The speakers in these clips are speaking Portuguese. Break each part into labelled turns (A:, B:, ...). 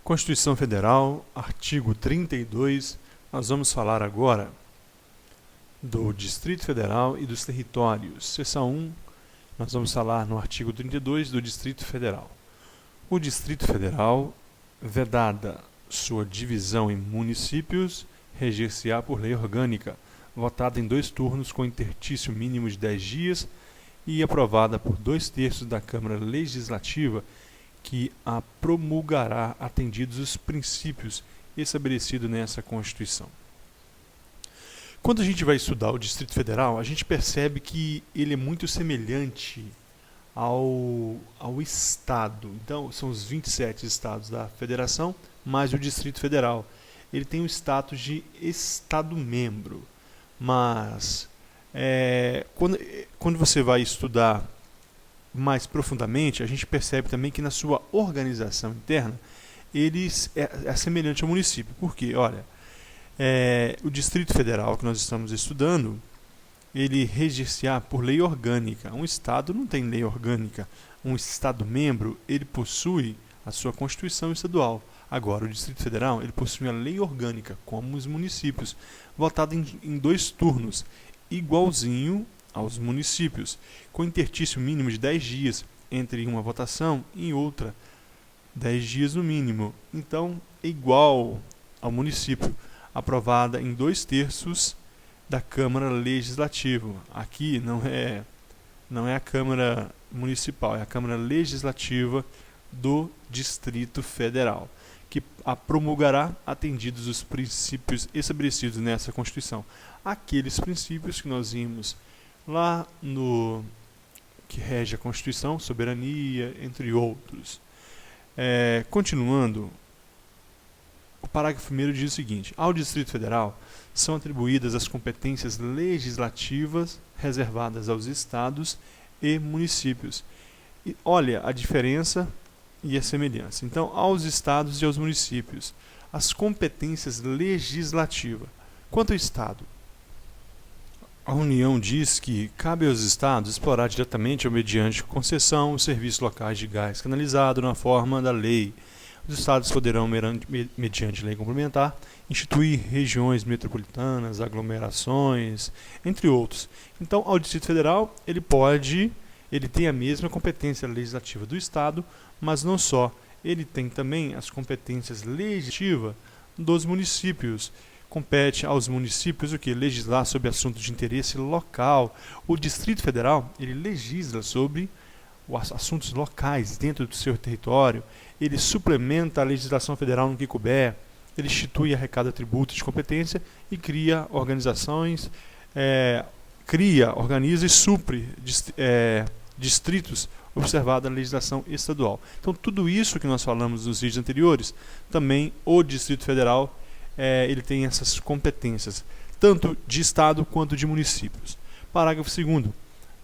A: Constituição Federal, artigo 32, nós vamos falar agora do Distrito Federal e dos territórios. Seção 1, nós vamos falar no artigo 32 do Distrito Federal. O Distrito Federal, vedada sua divisão em municípios, reger-se-á por lei orgânica, votada em 2 turnos com intertício mínimo de 10 dias e aprovada por 2/3 da Câmara Legislativa, que a promulgará atendidos os princípios estabelecidos nessa Constituição. Quando a gente vai estudar o Distrito Federal, a gente percebe que ele é muito semelhante ao Estado. Então, são os 27 estados da Federação, mais o Distrito Federal. Ele tem o status de Estado-membro, mas quando você vai estudar mais profundamente, a gente percebe também que na sua organização interna, eles é semelhante ao município. Por quê? Olha, o Distrito Federal que nós estamos estudando, ele reger-se-á por lei orgânica. Um Estado não tem lei orgânica. Um Estado-membro, ele possui a sua Constituição estadual. Agora, o Distrito Federal, ele possui a lei orgânica, como os municípios, votada em 2 turnos, igualzinho aos municípios, com intertício mínimo de 10 dias entre uma votação e outra, 10 dias no mínimo. Então, é igual ao município, aprovada em 2/3 da Câmara Legislativa. Aqui não é a Câmara Municipal, é a Câmara Legislativa do Distrito Federal, que a promulgará atendidos os princípios estabelecidos nessa Constituição. Aqueles princípios que nós vimos lá no que rege a Constituição, soberania, entre outros. Continuando, o parágrafo 1º diz o seguinte: ao Distrito Federal são atribuídas as competências legislativas reservadas aos estados e municípios. E olha a diferença e a semelhança. Então, aos estados e aos municípios, as competências legislativas. Quanto ao estado, a União diz que cabe aos estados explorar diretamente ou mediante concessão os serviços locais de gás canalizado na forma da lei. Os estados poderão, mediante lei complementar, instituir regiões metropolitanas, aglomerações, entre outros. Então, ao Distrito Federal, ele tem a mesma competência legislativa do estado, mas não só. Ele tem também as competências legislativas dos municípios. Compete aos municípios o que? Legislar sobre assuntos de interesse local. O Distrito Federal, ele legisla sobre os assuntos locais dentro do seu território. Ele suplementa a legislação federal no que couber. Ele institui, arrecada tributos de competência e cria organizações, organiza e supre distritos observada a legislação estadual. Então, tudo isso que nós falamos nos vídeos anteriores, também o Distrito Federal ele tem essas competências, tanto de estado quanto de municípios. Parágrafo 2º.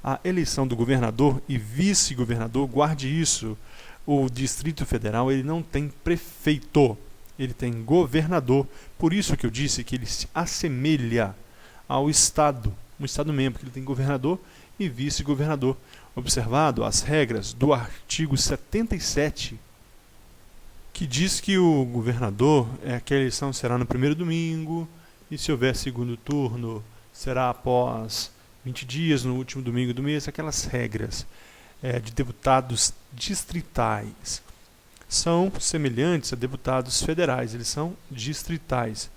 A: A eleição do governador e vice-governador, guarde isso, o Distrito Federal ele não tem prefeito, ele tem governador. Por isso que eu disse que ele se assemelha ao estado, um estado-membro, que ele tem governador e vice-governador. Observado as regras do artigo 77, que diz que o governador, que a eleição será no primeiro domingo, e se houver segundo turno, será após 20 dias, no último domingo do mês. Aquelas regras de deputados distritais são semelhantes a deputados federais, eles são distritais.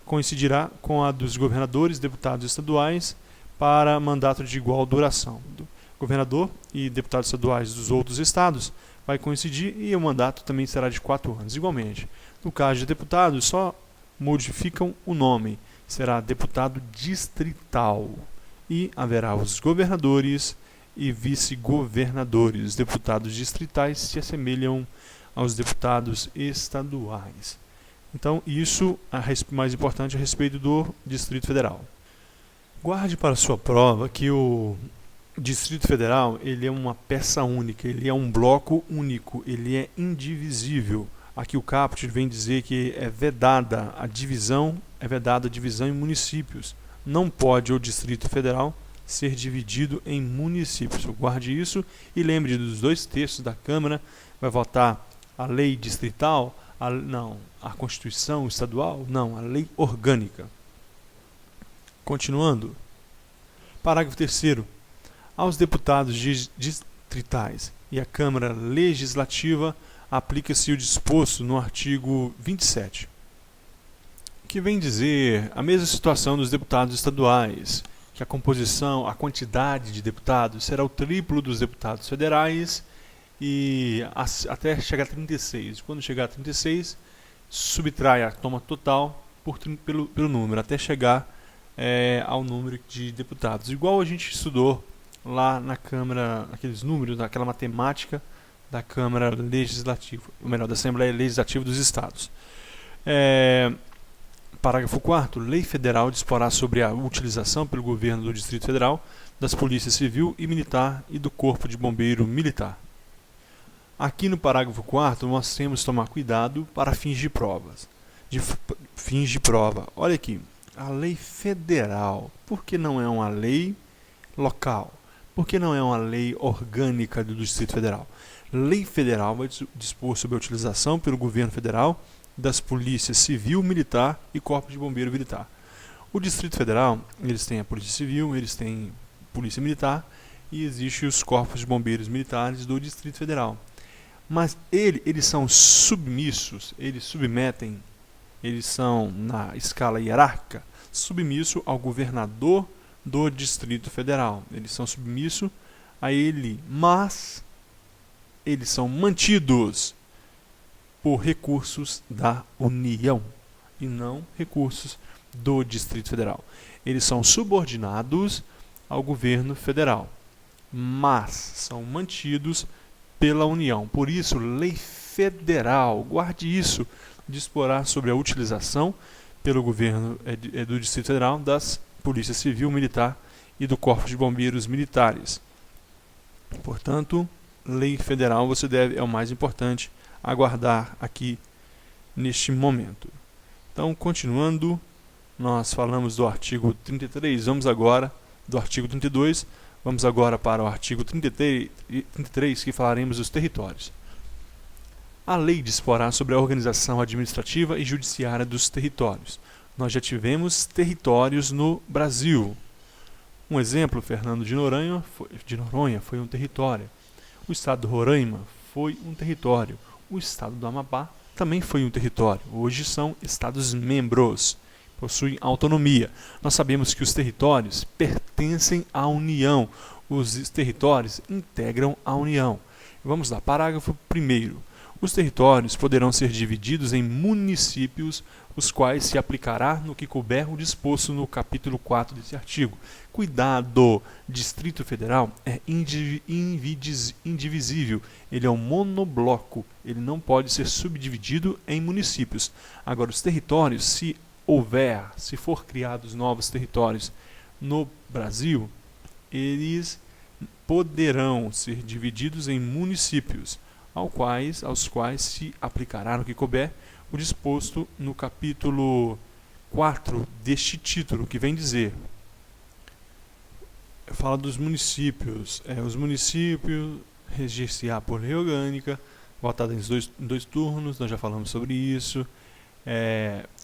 A: Coincidirá com a dos governadores, deputados estaduais, para mandato de igual duração. Do governador e deputados estaduais dos outros estados vai coincidir, e o mandato também será de 4 anos. Igualmente, no caso de deputados, só modificam o nome, será deputado distrital, e haverá os governadores e vice-governadores. Os deputados distritais se assemelham aos deputados estaduais. Então, isso é mais importante a respeito do Distrito Federal. Guarde para sua prova que o Distrito Federal ele é uma peça única, ele é um bloco único, ele é indivisível. Aqui o caput vem dizer que é vedada a divisão em municípios. Não pode o Distrito Federal ser dividido em municípios. Guarde isso e lembre dos 2/3 da Câmara vai votar a lei distrital. Não. A Constituição estadual? Não. A lei orgânica. Continuando. Parágrafo 3º. Aos deputados distritais e à Câmara Legislativa aplica-se o disposto no artigo 27, que vem dizer a mesma situação dos deputados estaduais, que a composição, a quantidade de deputados será o triplo dos deputados federais e até chegar a 36. Quando chegar a 36, subtrai a toma total pelo número, até chegar ao número de deputados. Igual a gente estudou lá na Câmara, aqueles números, naquela matemática da Câmara Legislativa, ou melhor, da Assembleia Legislativa dos Estados. Parágrafo 4º. Lei federal disporá sobre a utilização pelo governo do Distrito Federal das polícias civil e militar e do Corpo de Bombeiro Militar. Aqui no parágrafo 4º nós temos que tomar cuidado para fins de provas. Fins de prova. Olha aqui, a lei federal, por que não é uma lei local? Por que não é uma lei orgânica do Distrito Federal? Lei federal vai dispor sobre a utilização pelo governo federal das polícias civil, militar e corpo de bombeiro militar. O Distrito Federal, eles têm a polícia civil, eles têm polícia militar e existem os corpos de bombeiros militares do Distrito Federal. Mas eles são submissos, eles submetem, eles são, na escala hierárquica, submissos ao governador do Distrito Federal. Eles são submissos a ele, mas eles são mantidos por recursos da União e não recursos do Distrito Federal. Eles são subordinados ao governo federal, mas são mantidos pela União. Por isso, lei federal, guarde isso, disporá sobre a utilização pelo governo do Distrito Federal das Polícia Civil, Militar e do Corpo de Bombeiros Militares. Portanto, lei federal é o mais importante aguardar aqui neste momento. Então, continuando, nós falamos do artigo 33, vamos agora do artigo 32, vamos agora para o artigo 33, que falaremos dos territórios. A lei disporá sobre a organização administrativa e judiciária dos territórios. Nós já tivemos territórios no Brasil. Um exemplo, Fernando de Noronha foi um território. O estado do Roraima foi um território. O estado do Amapá também foi um território. Hoje são estados membros, possuem autonomia. Nós sabemos que os territórios pertencem à União. Os territórios integram a União. Vamos lá, parágrafo 1º. Os territórios poderão ser divididos em municípios, os quais se aplicará no que couber o disposto no capítulo 4 desse artigo. Cuidado! Distrito Federal é indivisível, ele é um monobloco, ele não pode ser subdividido em municípios. Agora, os territórios, se for criados novos territórios no Brasil, eles poderão ser divididos em municípios, aos quais se aplicará no que couber o disposto no capítulo 4 deste título, que vem dizer, fala dos municípios. Os municípios regir-se-á por lei orgânica, votada em dois turnos, nós já falamos sobre isso,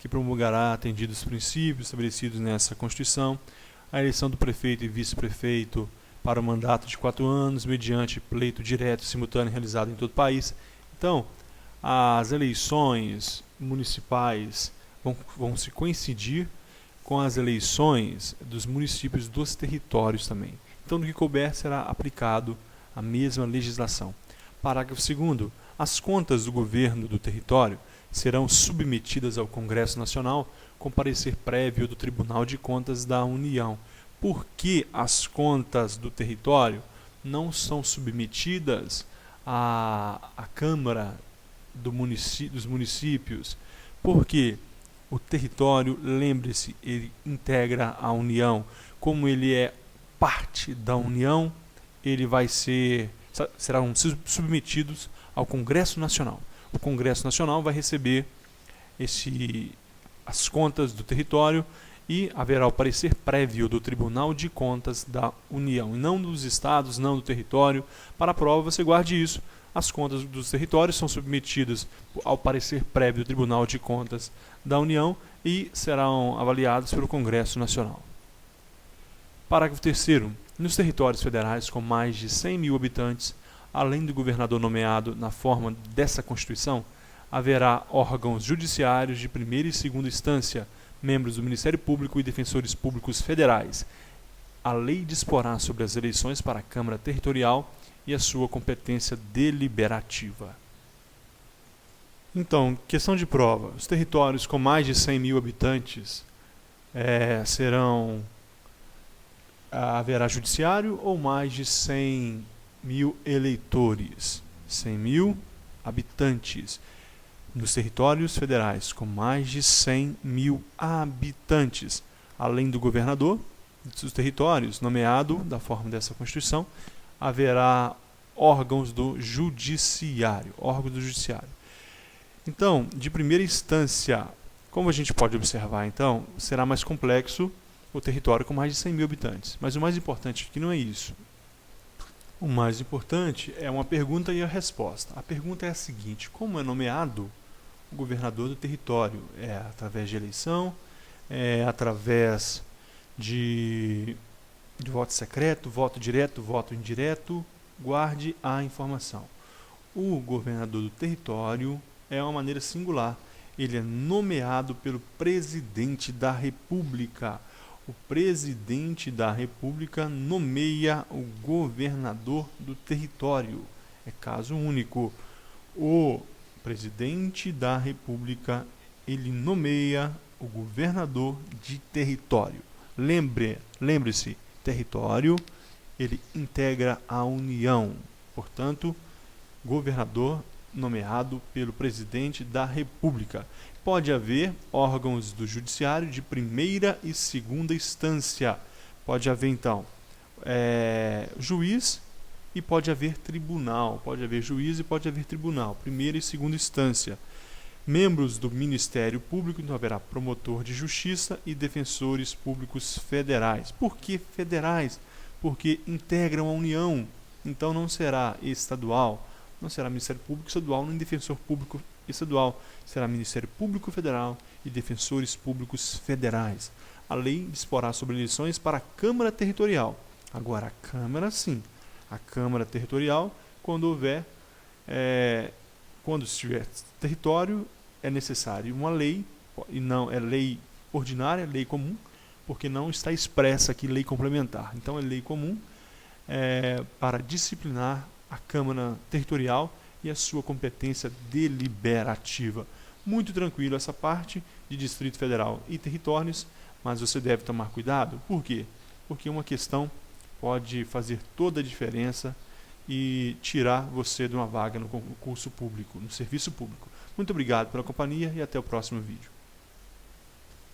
A: que promulgará atendidos os princípios estabelecidos nessa Constituição, a eleição do prefeito e vice-prefeito para o mandato de 4 anos, mediante pleito direto e simultâneo realizado em todo o país. Então, as eleições municipais vão se coincidir com as eleições dos municípios dos territórios também. Então, no que couber, será aplicado a mesma legislação. Parágrafo 2º. As contas do governo do território serão submetidas ao Congresso Nacional com parecer prévio do Tribunal de Contas da União. Por que as contas do território não são submetidas à Câmara dos municípios? Porque o território, lembre-se, ele integra a União. Como ele é parte da União, ele serão submetidos ao Congresso Nacional. O Congresso Nacional vai receber as contas do território e haverá o parecer prévio do Tribunal de Contas da União, e não dos estados, não do território. Para a prova, você guarde isso. As contas dos territórios são submetidas ao parecer prévio do Tribunal de Contas da União e serão avaliadas pelo Congresso Nacional. Parágrafo 3º. Nos territórios federais com mais de 100 mil habitantes, além do governador nomeado na forma dessa Constituição, haverá órgãos judiciários de primeira e segunda instância, membros do Ministério Público e defensores públicos federais. A lei disporá sobre as eleições para a Câmara Territorial e a sua competência deliberativa. Então, questão de prova. Os territórios com mais de 100 mil habitantes haverá judiciário ou mais de 100 mil eleitores? 100 mil habitantes. Nos territórios federais com mais de 100 mil habitantes, além do governador dos territórios nomeado da forma dessa Constituição, haverá órgãos do judiciário. Então, de primeira instância, como a gente pode observar, então, será mais complexo o território com mais de 100 mil habitantes. Mas o mais importante aqui não é isso. O mais importante é uma pergunta e a resposta. A pergunta é a seguinte: como é nomeado o governador do território? É através de eleição? É através de voto secreto, voto direto, voto indireto? Guarde a informação. O governador do território é uma maneira singular. Ele é nomeado pelo presidente da República. O presidente da República nomeia o governador do território. É caso único. O presidente da República, ele nomeia o governador de território. Lembre-se, território, ele integra a União. Portanto, governador nomeado pelo presidente da República. Pode haver órgãos do judiciário de primeira e segunda instância. Pode haver, então, juiz e pode haver tribunal. Pode haver juiz e pode haver tribunal, primeira e segunda instância. Membros do Ministério Público, então haverá promotor de justiça e defensores públicos federais. Por que federais? Porque integram a União. Então não será estadual, não será Ministério Público Estadual nem Defensor Público Estadual. Será Ministério Público Federal e Defensores Públicos Federais. A lei disporá sobre eleições para a Câmara Territorial. Agora, a Câmara, sim. A Câmara Territorial, quando estiver território, é necessário uma lei, e não é lei ordinária, lei comum, porque não está expressa aqui lei complementar. Então, é lei comum para disciplinar a Câmara Territorial e a sua competência deliberativa. Muito tranquilo essa parte de Distrito Federal e territórios, mas você deve tomar cuidado. Por quê? Porque uma questão pode fazer toda a diferença e tirar você de uma vaga no concurso público, no serviço público. Muito obrigado pela companhia e até o próximo vídeo.